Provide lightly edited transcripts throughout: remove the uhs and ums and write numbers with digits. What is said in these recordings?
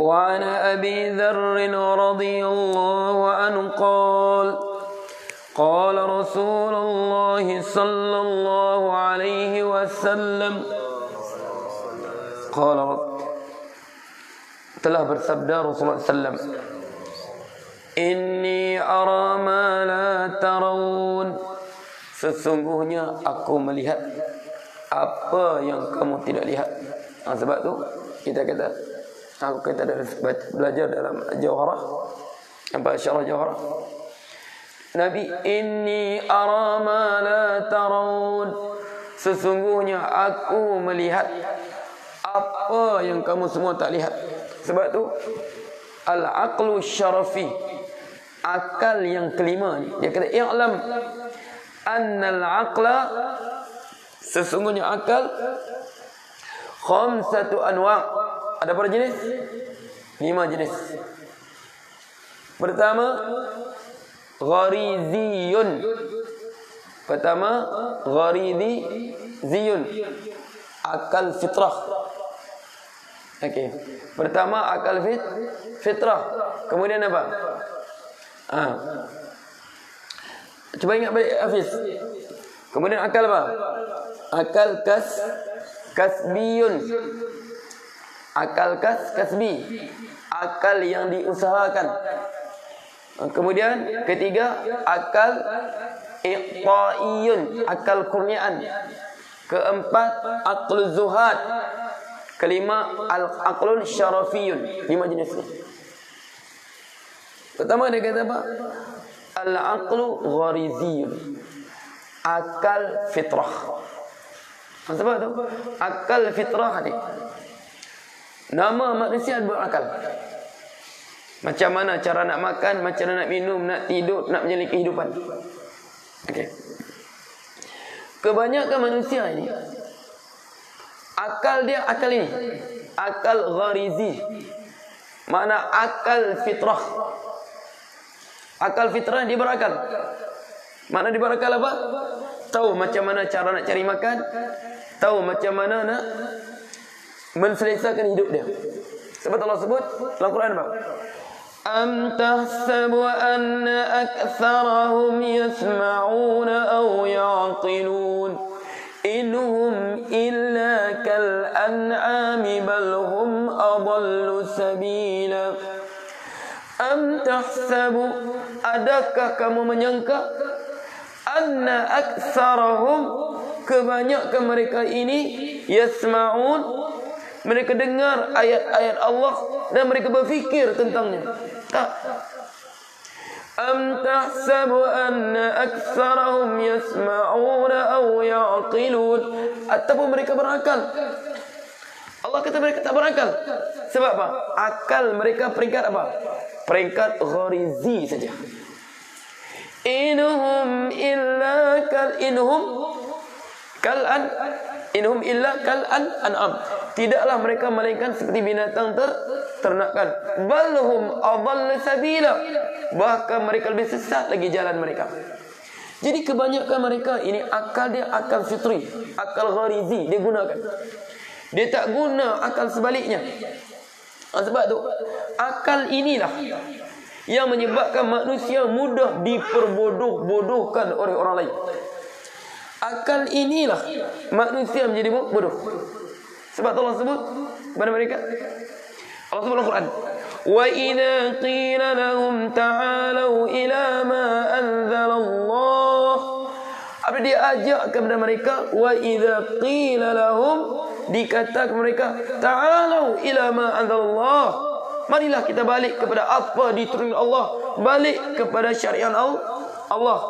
وعن أبي ذر رضي الله عنه قال رسول الله صلى الله عليه وسلم telah bersabda Rasulullah SAW, Inni ara ma la tarawun, sesungguhnya aku melihat apa yang kamu tidak lihat. Sebab tu kita dah belajar dalam Jawharah, syarah Jawharah, Nabi, inni ara ma la tarawun, sesungguhnya aku melihat apa yang kamu semua tak lihat. Sebab tu al-aqlu syarafi, akal yang kelima ni, dia kata i'lam annal aqla, sesungguhnya akal khamsatu anwa', ada berapa jenis? 5 jenis. Pertama, ghariziyun. Ghariziyun, akal fitrah. Okey. Pertama akal fitrah. Kemudian apa? Cuba ingat balik Hafiz. Kemudian akal apa? Akal kasbiyun. Akal kasbi, akal yang diusahakan. Kemudian ketiga, akal iqtaiyun, akal kurniaan. Keempat, aqlul zuhad. Kelima, al-aqlul syarafiyun. 5 jenis ni. Pertama dia kata apa? Al-aqlu ghariziyun, akal fitrah. Sebab tu akal fitrah ni, nama manusia berakal. Macam mana cara nak makan, macam mana nak minum, nak tidur, nak menjalani kehidupan. Okey. Kebanyakan manusia ini, akal dia akal ini, akal gharizi. Mana akal fitrah. Akal fitrah dia berakal. Mana dia berakal apa? Tahu macam mana cara nak cari makan, tahu macam mana nak menselesaikan hidup dia. Sebab Allah sebut dalam Quran apa? Am tahsabu anna aktsarahum yasma'una aw ya'qilun inhum illa kal an'ami bal hum adallu sabila. Am tahsabu, adakah kamu menyangka, anna aktsarahum, kebanyakan mereka ini, yasma'un, mereka dengar ayat-ayat Allah dan mereka berfikir tentangnya. Tak. Am tahsabu anna aktsarahum yasma'una aw ya'qilun, ataupun mereka berakal. Allah kata mereka tak berakal. Sebab apa? Akal mereka peringkat apa? Peringkat gharizi saja. Inhum illa kal an'am. Tidaklah mereka melainkan seperti binatang ternakan. Balhum adall sabila, bahkan mereka lebih sesat lagi jalan mereka. Jadi kebanyakan mereka ini akal dia akal fitri, akal gharizi dia gunakan. Dia tak guna akal sebaliknya. Sebab tu akal inilah yang menyebabkan manusia mudah diperbodoh-bodohkan oleh orang lain. Akal inilah manusia menjadi bodoh. Sebab Allah sebut kepada mereka, Allah sebut dalam Quran, wa idza qila lahum ta'alu ila ma anzalallah, apabila dia ajak kepada mereka, wa idza qila lahum, dikatakan mereka, ta'alu ila ma anzalallah, marilah kita balik kepada apa diturunkan Allah, balik kepada syariat Allah.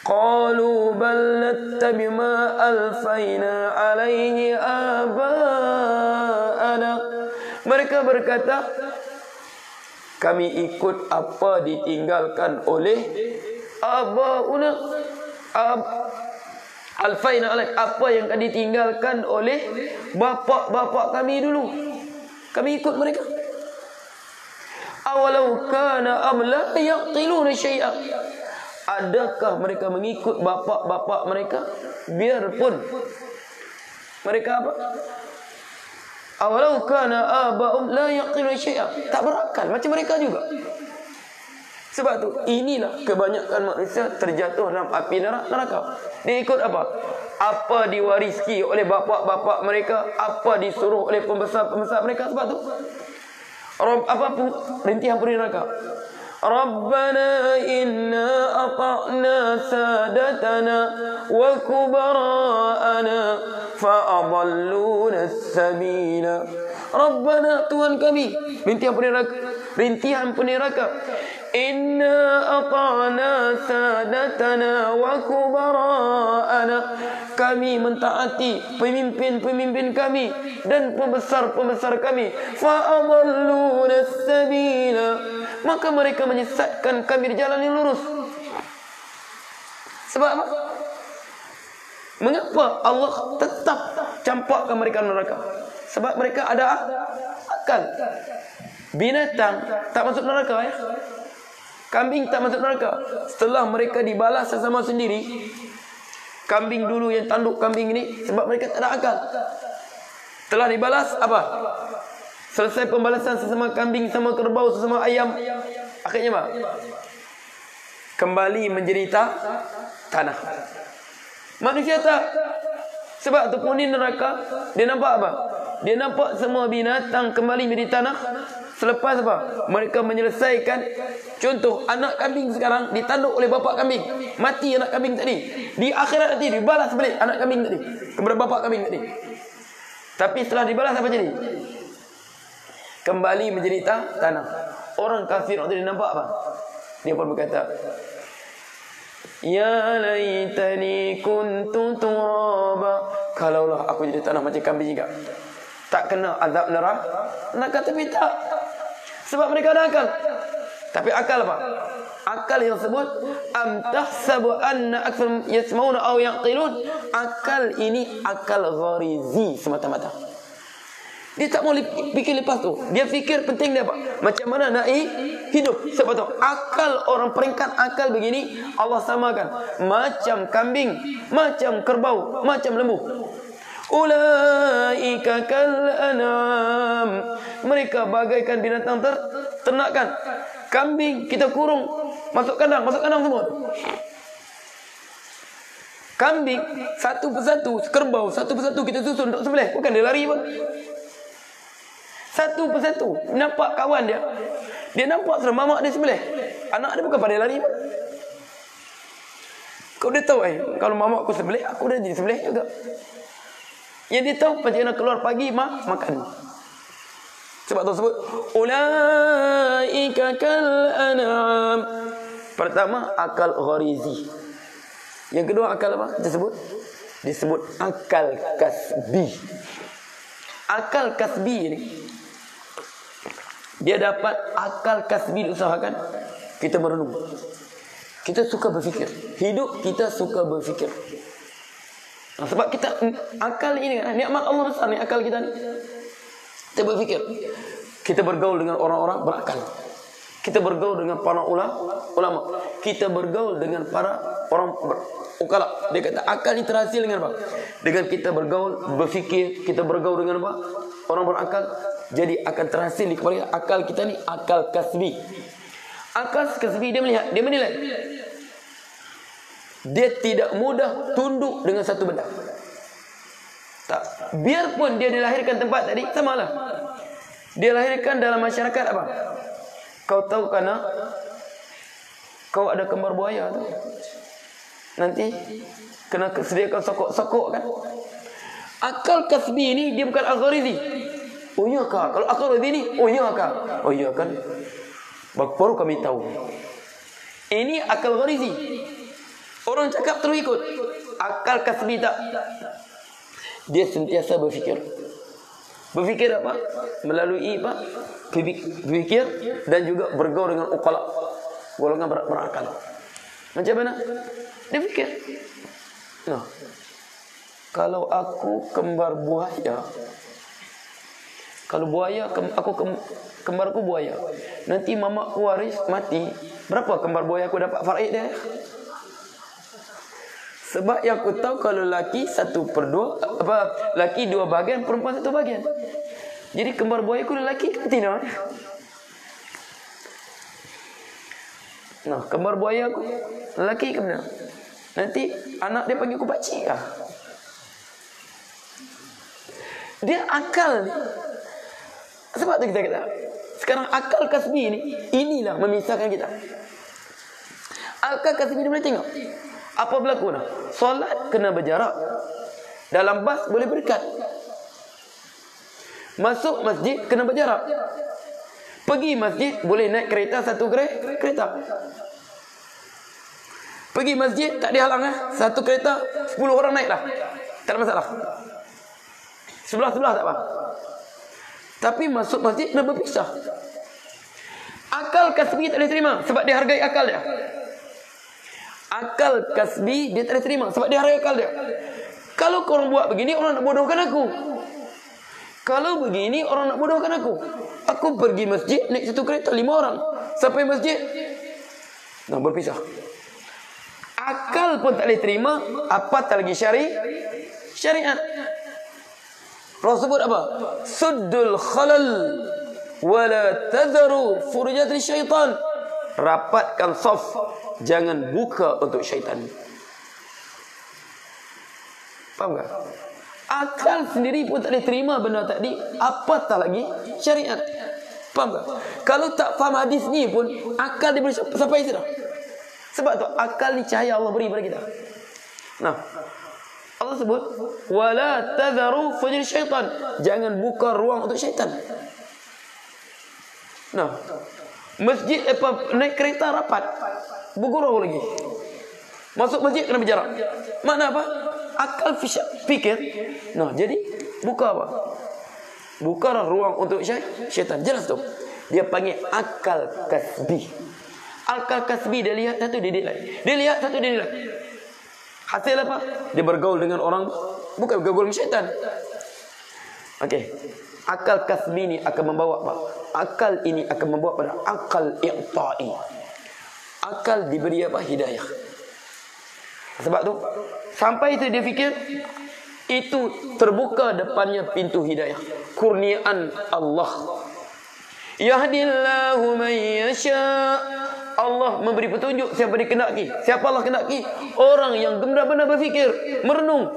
Qalu bal nattabi ma alfayna alaihi aba'ana, mereka berkata, kami ikut apa ditinggalkan oleh aba'una, alfayna alaih, apa yang ditinggalkan oleh bapa-bapa kami dulu, kami ikut mereka. Awalau kana am la yaqiluna syai'a, adakah mereka mengikut bapa-bapa mereka biarpun mereka apa? Awalau kana aba'um la yaqilun syai'a. Tak berakal macam mereka juga. Sebab tu inilah kebanyakan manusia terjatuh dalam api neraka. Dia ikut apa? Apa diwarisi oleh bapa-bapa mereka, apa disuruh oleh pembesar-pembesar mereka. Sebab tu apa pun rintihan pun neraka. Rabbana inna ata'na sadatana wa kubara'ana fa'adalluna as-sabila. Rabbana, Tuhan kami, rintihan pun neraka. Inna ata'na sadatana wa kubara'ana. Kami mentaati pemimpin-pemimpin kami dan pembesar-pembesar kami. Fa'adalluna as-sabila. Maka mereka menyesatkan kami di jalan yang lurus. Sebab apa? Mengapa Allah tetap campakkan mereka neraka? Sebab mereka ada akal. Binatang tak masuk neraka ya. Kambing tak masuk neraka. Setelah mereka dibalas sesama sendiri. Kambing dulu yang tanduk kambing ini, sebab mereka tak ada akal. Telah dibalas apa? Selesai pembalasan sesama kambing, sesama kerbau, sesama ayam, akhirnya apa? Kembali menjadi tanah. Manusia tak. Sebab tu penghuni neraka, dia nampak apa? Dia nampak semua binatang kembali menjadi tanah. Selepas apa? Mereka menyelesaikan. Contoh, anak kambing sekarang ditanduk oleh bapa kambing. Mati anak kambing tadi. Di akhirat nanti dibalas balik anak kambing tadi kepada bapa kambing tadi. Tapi setelah dibalas apa jadi? Kembali menjadi tanah. Orang kafir waktu dia nampak apa? Dia pun berkata, ya laitani kuntu turaba. Kalaulah aku jadi tanah macam kambing juga, tak kena azab neraka. Tapi tak. Sebab mereka ada akal. Tapi akal apa? Akal yang sebut am tahsabu anna akthar yasmauna aw yaqilun. Akal ini akal gharizi semata-mata. Dia tak mau fikir lepas tu. Dia fikir penting dia apa? Macam mana nak hidup. Sebab tu akal orang peringkat akal begini Allah samakan macam kambing, macam kerbau, macam lembu. Ulaika kal an'am. Mereka bagaikan binatang ternakan. Kambing kita kurung, masuk kandang semua. Kambing satu persatu, kerbau satu persatu kita susun untuk sembelih. Bukan dia lari pun. Satu persatu. Nampak kawan dia. Dia nampak sudah mamak dia sembelih. Anak dia bukan pada lari pun. Kau dia tahu kalau mamak aku sembelih, aku dah jadi sembelih juga. Yang dia tahu macam mana keluar pagi makan. Sebab tu sebut ulaika kal an'am. Pertama akal gharizi. Yang kedua akal apa? Disebut akal kasbi. Akal kasbi ini dia dapat akal kasbi diusahakan. Kita merenung. Kita suka berfikir. Hidup kita suka berfikir. Sebab kita akal ini nikmat Allah besar ni akal kita ni. Kita berfikir. Kita bergaul dengan orang-orang berakal. Kita bergaul dengan para ulama. Kita bergaul dengan para orang ukala. Dia kata akal ini terhasil dengan apa? Dengan kita bergaul, berfikir, kita bergaul dengan apa? Orang berakal. Jadi akan terhasil di kepala akal kita ni akal kasbi. Akal kasbi dia melihat, dia menilai. Dia tidak mudah tunduk dengan satu benda. Tak. Biarpun dia dilahirkan tempat tadi, samalah. Dia lahirkan dalam masyarakat apa? Kau tahu kerana kau ada kembar buaya tu. Nanti kena sediakan sokok-sokok kan. Akal kasbi ni dia bukan al-gharizi. Oh iya kah? Kalau akal gharizi ni, oh iya kah? Oh iya kan. Baru kami tahu. Ini akal gharizi. Orang cakap terus ikut. Akal kasbi tak. Dia sentiasa berfikir. Berfikir apa? Melalui apa? Berfikir dan juga bergaul dengan uqala. Golongan berakal. Macam mana? Dia fikir. Nah, kalau aku kembar buaya, kalau buaya, kembarku buaya, nanti mamaku waris mati, berapa kembar buaya aku dapat faraid dia? Sebab yang aku tahu kalau laki 1/2, laki 2 bahagian, perempuan 1 bahagian. Jadi kembar buaya ku lelaki ke betina? Nah, kembar buaya aku lelaki ke betina? Nanti anak dia panggil aku pakcik lah. Dia akal ni. Sebab tu kita kata, sekarang akal kasbi ni, inilah memisahkan kita. Akal kasbi ni boleh tengok apa berlaku dah. Solat kena berjarak. Dalam bas boleh berdekat. Masuk masjid kena berjarak. Pergi masjid boleh naik kereta satu kereta. Pergi masjid tak dihalang satu kereta 10 orang naik dah. Tak ada masalah. Sebelah-sebelah tak apa. Tapi masuk masjid kena berpisah. Akal kasbi tak boleh terima sebab dia hargai akal dia. Akal kasbi dia tak boleh terima sebab dia hargai akal dia. Kalau korang buat begini, orang nak bodohkan aku. Kalau begini, orang nak bodohkan aku. Aku pergi masjid naik satu kereta 5 orang. Sampai masjid nak berpisah. Akal pun tak boleh terima, apatah lagi syariat. Rasul sebut apa? Suddul khalal wala tadharu furujat syaitan. Rapatkan saf, jangan buka untuk syaitan. Faham tak? Akal sendiri pun tak boleh terima benda tadi, apatah lagi syariat. Faham tak? Kalau tak faham hadis ni pun akal dia boleh sampai situ. Sebab tu akal ni cahaya Allah beri pada kita. Nah, Allah sebut wala tadharu fujur syaitan, jangan buka ruang untuk syaitan. Nah, masjid naik kereta rapat, bergurau lagi. Masuk masjid kena berjarak. Makna apa? Akal fikir. Nah, jadi buka apa? Buka ruang untuk syaitan. Jelas tu. Dia panggil akal kasbi. Akal kasbi dia lihat satu, dia lain. Dia lihat satu, dia lain. Hasil apa? Dia bergaul dengan orang, bukan bergaul dengan syaitan. Okey. Akal kasbi ni akan membawa apa? Akal ini akan membawa pada akal i'ta'i. Akal diberi apa? Hidayah. Sebab tu sampai itu dia fikir, itu terbuka depannya pintu hidayah, kurniaan Allah. Yahdillahu man yasha. Allah memberi petunjuk siapa dikehendaki. Siapa Allah kehendaki? Orang yang benar-benar berfikir, merenung.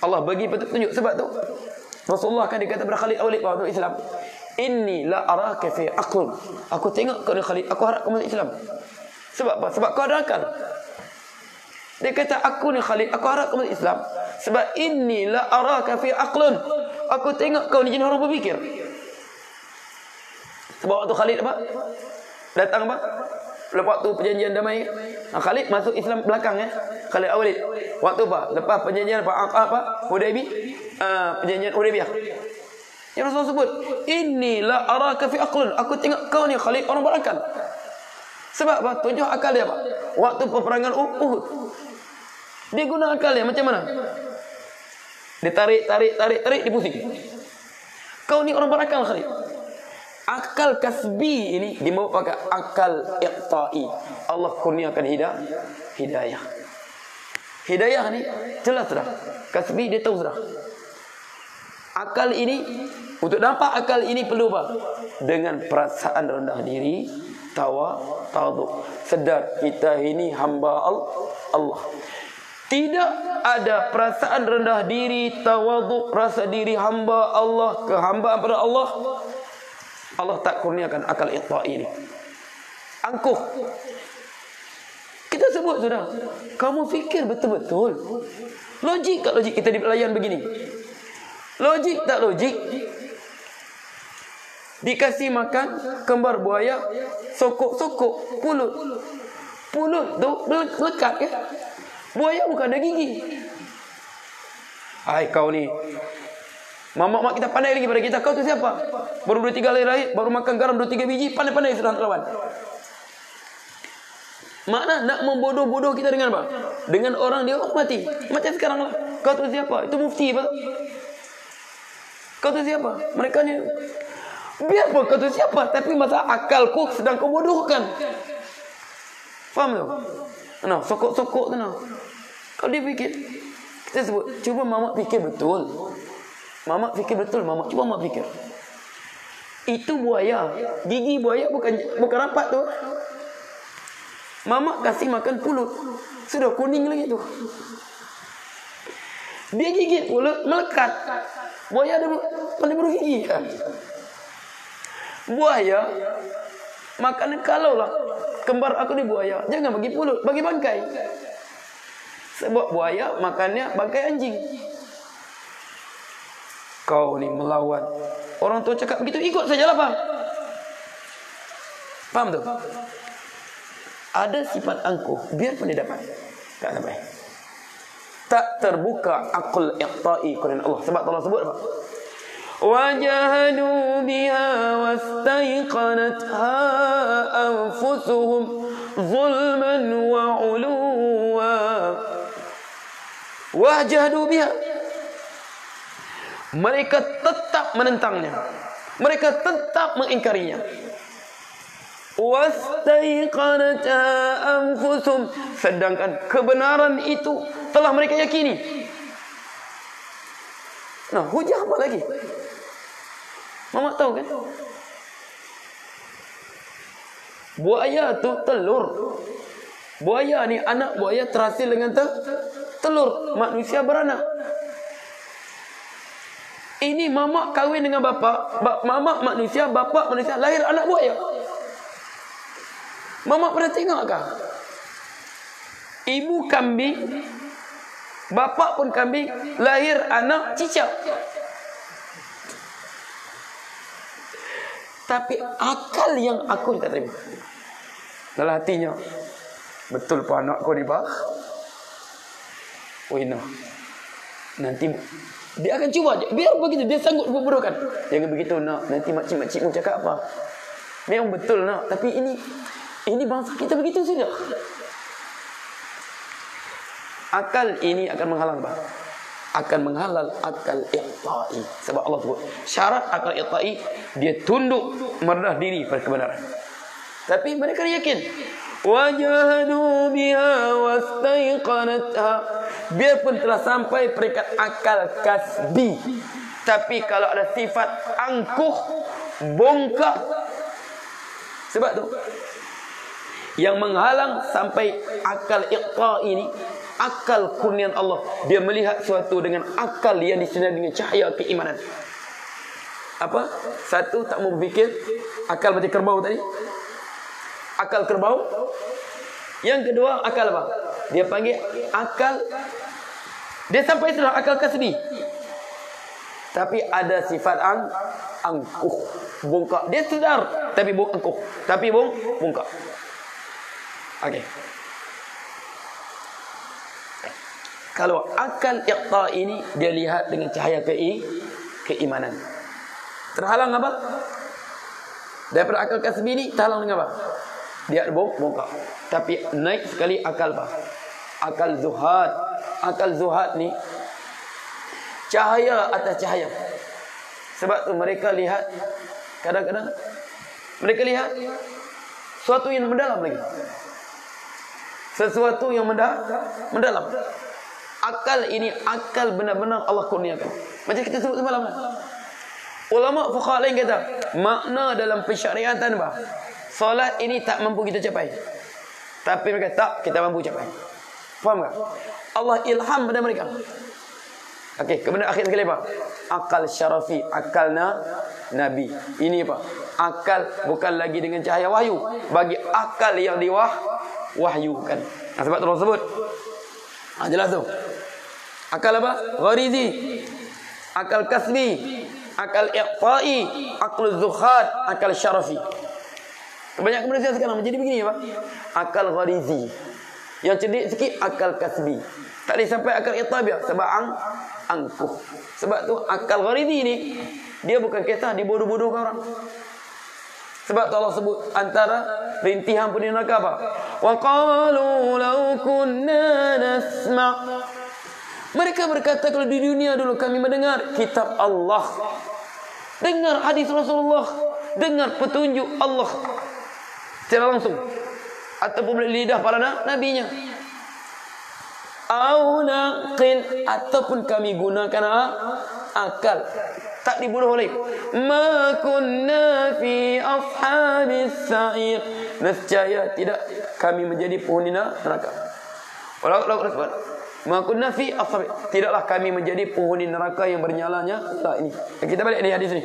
Allah bagi petunjuk. Sebab tu Rasulullah kan dikata kepada Khalid Awlid waktu Islam, inni la araka fi aql. Aku tengok kau ni Khalid, aku harap kau masuk Islam. Sebab apa? Sebab kau ada akal. Dia kata, aku ni Khalid, aku harap kau masuk Islam sebab inni la araka fi aqlun. Aku tengok kau ni jenis orang berfikir. Sebab waktu Khalid apa? Datang apa? Lepas tu perjanjian damai. Khalid masuk Islam belakang Khalid Awlid. Waktu apa? Lepas perjanjian apa? Perjanjian Hudaybiyah. Yang Rasul sebut, inni la araka fi aqlun. Aku tengok kau ni Khalid orang berakal. Sebab apa? Tunjuk akal dia apa? Waktu peperangan Uhud, dia guna akal dia macam mana? Dia tarik, dia pusing. Kau ni orang berakal Khalid. Akal kasbi ini dibawa pakai akal i'ta'i. Allah kurniakan hidayah. Hidayah ni jelas dah. Kasbi dia tahu dah. Akal ini, untuk dapat akal ini perlu apa? Dengan perasaan rendah diri, tawadhu. Sedar kita ini hamba Allah. Tidak ada perasaan rendah diri, tawadhu, rasa diri hamba Allah, kehambaan pada Allah, Allah tak kurniakan akal i'ta'i ini. Angkuh. Kita sebut sudah, kamu fikir betul-betul. Logik tak logik kita dilayan begini? Logik tak logik? Dikasih makan kembar buaya, sokok-sokok pulut. Pulut tu melekat ya. Buaya bukan ada gigi. Hai kau ni, mak kita pandai lagi pada kita. Kau tu siapa? Baru 2-3 hari lahir, baru makan garam 2-3 biji, pandai-pandai sudah lawan. Makna nak membodoh-bodoh kita dengan apa? Dengan orang dia mati. Macam sekarang lah. Kau tu siapa? Itu mufti apa? Kau tu siapa? Mereka ni, biarpun kau tu siapa, tapi masa akalku sedang kau bodohkan. Faham tu? Nah, sokok-sokok tu nah. Kalau dia fikir, kita sebut, cuba mamak fikir betul. Mamak fikir betul, mamak. Cuba mamak fikir. Itu buaya. Gigi buaya bukan rapat tu. Mama kasih makan pulut, sudah kuning lagi tu. Dia gigit pulut, melekat. Buaya ada pandai bergigi kan? Buaya makan, kalau lah kembar aku di buaya, jangan bagi pulut, bagi bangkai. Sebab buaya makannya bangkai anjing. Kau ni melawan. Orang tua cakap begitu, ikut sajalah, Pak. Faham tu? Ada sifat angkuh, biarpun dia dapat, tak sampai. Tak terbuka akal iqta'i Quran Allah. Sebab Allah sebut apa? Wajahadu biha wastaiqanatha anfusuhum zulman wa uluwa. Wajahadu biha. Mereka tetap menentangnya. Mereka tetap mengingkarinya. Wastaiqanatha anfusuhum. Sedangkan kebenaran itu telah mereka yakini. Nah, hujah apa lagi? Mama tahu kan? Buaya tu telur. Buaya ni, anak buaya terhasil dengan telur. Manusia beranak. Ini mama kahwin dengan bapa. Mama manusia, bapa manusia, lahir anak buaya. Mama pernah tengok kah? Ibu kambing, bapa pun kambing, lahir anak cicak. Tapi akal yang aku tak terima. Dalam hatinya, betul pun anakku ni, Pak? Oh, no. Nanti dia akan cuba je. Biar begitu, dia sanggup bodohkan. Jangan begitu, nak. Nanti makcik-makcikmu cakap apa? Memang betul, nak. Tapi ini bangsa kita begitu sudah. Akal ini akan menghalang, Pak. Akan menghalang akal iqta'i. Sebab Allah sebut syarat akal iqta'i, dia tunduk merendah diri pada kebenaran. Tapi mereka yakin. Wajahadu biha wastaiqanatha. Biarpun telah sampai peringkat akal kasbi, tapi kalau ada sifat angkuh, bongkak. Sebab tu yang menghalang sampai akal iqta'i ini, akal kurnian Allah. Dia melihat sesuatu dengan akal yang disinari dengan cahaya keimanan. Apa? Satu, tak mau berfikir. Akal macam kerbau tadi. Akal kerbau. Yang kedua, akal apa? Dia panggil akal. Dia sampai itulah akal kasbi. Tapi ada sifat angkuh, bongkak. Dia sedar, tapi angkuh. Tapi bongkak. Okey. Kalau akal iqta' ini dia lihat dengan cahaya keimanan. Terhalang apa? Daripada akal kasbi ini terhalang dengan apa? Dia bongkak. Tapi naik sekali akal apa? Akal zuhad. Akal zuhad ni cahaya atas cahaya. Sebab tu mereka lihat, kadang-kadang mereka lihat sesuatu yang mendalam lagi. Sesuatu yang mendalam. Akal ini akal benar-benar Allah kurniakan. Macam kita sebut semalam kan? Ulama fuqaha lain kata, makna dalam pensyariatan bah, solat ini tak mampu kita capai. Tapi mereka tak, kita mampu capai. Faham tak? Allah ilham pada mereka. Okey, kemudian akhir sekali apa? Akal syarafi, akal Nabi. Ini apa? Akal bukan lagi dengan cahaya wahyu, bagi akal yang diwahyukan. Nah, sebab tu Allah sebut. Jelas tu. Akal apa? Gharizi, akal kasbi, akal iqta'i, akal zuhad, akal syarafi. Kebanyakan manusia sekarang menjadi begini, Pak. Akal gharizi. Yang cerdik sikit akal kasbi. Tak boleh sampai akal iqta'i sebab angkuh. Sebab tu akal gharizi ni dia bukan kisah dibodoh-bodohkan orang. Sebab tu Allah sebut antara rintihan pun neraka apa? Wa qalu law kunna nasma'. Mereka berkata kalau di dunia dulu kami mendengar kitab Allah, dengar hadis Rasulullah, dengar petunjuk Allah secara langsung ataupun melalui lidah para nabinya. Au naqil, ataupun kami gunakan akal. tak dibunuh oleh. Ma kunna fi ashabis sa'ir. Nescaya tidak kami menjadi penghuni neraka. Ma kunna fi ashabis. Tidaklah kami menjadi penghuni neraka yang bernyalanya. Tak ini. Kita balik di hadis ini.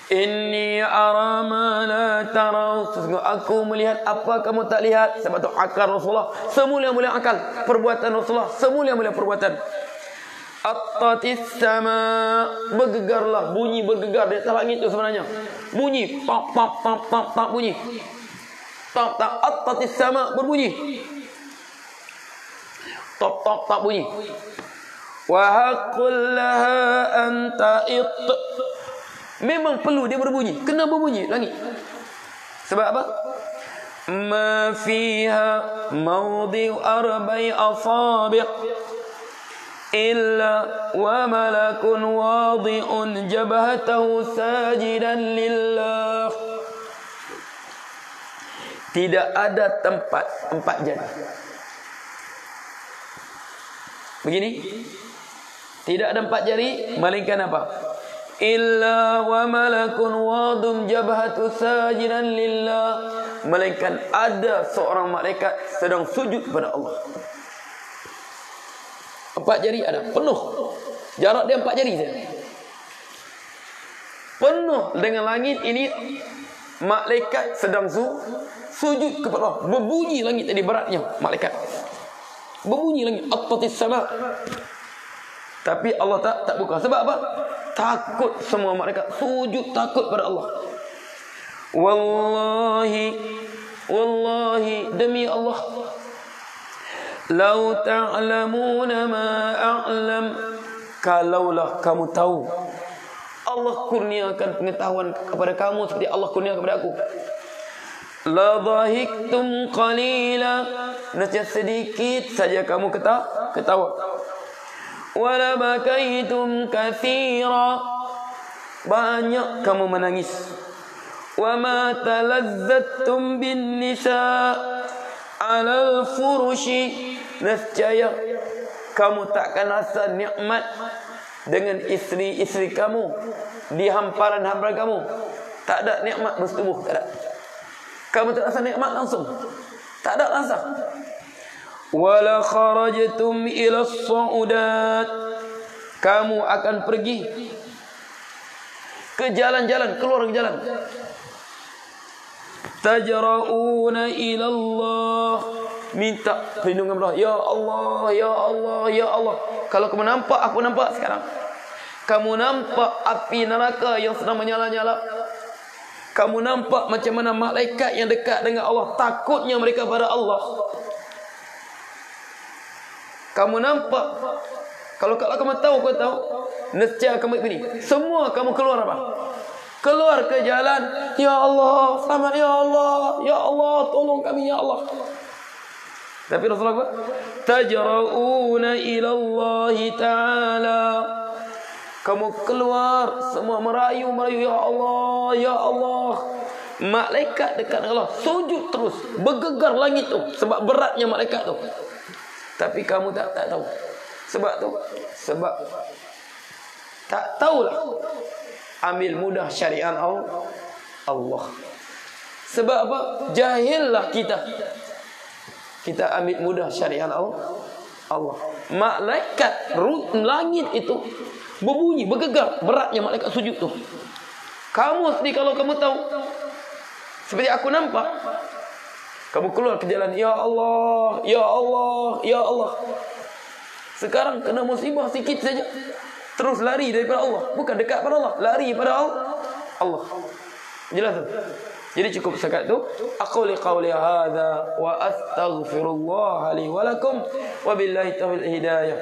Inni ara ma la taraw. Aku melihat apa kamu tak lihat. Sebab tu akal Rasulullah semulia-mulia akal, perbuatan Rasulullah semulia-mulia perbuatan. Attatis sama, bergegarlah, bunyi bergegar di atas langit itu sebenarnya. Bunyi pap pap pap pap pap bunyi. Tap tap attatis sama berbunyi. Top top tak bunyi. Wa haqqul laha anta it. Memang perlu dia berbunyi. Kena berbunyi langit. Sebab apa? Ma fiha mawdi'u arba'i asabi' illa wa malakun wadi'un jabhatahu sajidan lillah. Tidak ada tempat 4 jari. Begini. Tidak ada 4 jari melainkan apa? Illa wa malakun wadum jabhatu sajidan lillah. Melainkan ada seorang malaikat sedang sujud kepada Allah. 4 jari ada, penuh. Jarak dia 4 jari saja. Penuh dengan langit ini. Malaikat sedang sujud kepada Allah. Berbunyi langit tadi beratnya malaikat. Berbunyi langit. Attatis sama. Tapi Allah tak buka. Sebab apa? Takut semua mereka. Sujud takut pada Allah. Wallahi demi Allah. Lau ta'lamuna ma a'lam. Kalaulah kamu tahu. Allah kurniakan pengetahuan kepada kamu seperti Allah kurniakan kepada aku. La dhahiktum qalila. Nescaya sedikit saja kamu ketawa. Wala bakaitum katsira. Banyak kamu menangis. Wa ma talazzattum bin nisa 'alal furushi. Nescaya kamu takkan rasa nikmat dengan isteri-isteri kamu di hamparan-hamparan kamu. Tak ada nikmat bersetubuh, tak ada. Kamu tak rasa nikmat langsung. Tak ada rasa. Wala kharajtum ila as-sa'udat. Kamu akan pergi ke jalan-jalan, keluar ke jalan. Tajra'una ila Allah. Minta perlindungan Allah. Ya Allah, ya Allah, ya Allah. Kalau kamu nampak, aku nampak sekarang. Kamu nampak api neraka yang sedang menyala-nyala. Kamu nampak macam mana malaikat yang dekat dengan Allah. Takutnya mereka pada Allah. Kamu nampak. Kalau kamu tahu, kau tahu. Nescaya kamu begini. Semua kamu keluar apa? Keluar ke jalan. Ya Allah, selamat ya Allah. Ya Allah, tolong kami ya Allah. Tapi Rasulullah apa? Tajra'una ila Allah Ta'ala. Kamu keluar. Semua merayu. Ya Allah, ya Allah. Malaikat dekat dengan Allah. Sujud terus. Bergegar langit tu. Sebab beratnya malaikat tu. Tapi kamu tak tahu. Sebab sebab tak tahulah. Ambil mudah syariat Allah. Sebab apa? Jahillah kita. Kita ambil mudah syariat Allah. Malaikat langit itu berbunyi, bergegar. Beratnya malaikat sujud tu. Kamu sendiri kalau kamu tahu. Seperti aku nampak. Kamu keluar ke jalan. Ya Allah, ya Allah, ya Allah. Sekarang kena musibah sikit saja. Terus lari daripada Allah. Bukan dekat pada Allah. Lari pada Allah. Jelas tu? Jadi cukup sekat tu. Aquli qawli hadha wa astaghfirullah li wa lakum. Wa billahi taufiq hidayah.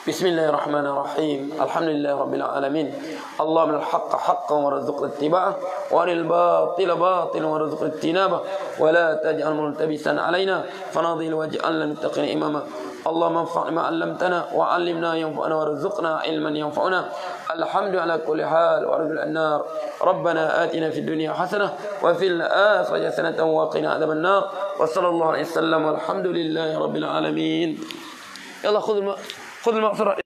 Bismillahirrahmanirrahim. Alhamdulillah rabbil alamin. Allahumma al-haqqa haqqan warzuqna ittiba'ah wa al-batila batilan warzuqna ijtinabah wa la taj'al multabisan alaina fanadhil waj'alna muttaqin imama. Allahumma anfa'na ma 'allamtana wa 'allimna yanfa'una warzuqna ilman yanfa'una. Alhamdu ala kulli hal wa arjul an-nar. Rabbana atina fid dunya hasanah wa fil akhirati hasanatan wa qina adhaban nar. Wa sallallahu alaihi wasallam walhamdulillahi rabbil alamin. Yalla khudh المغفرة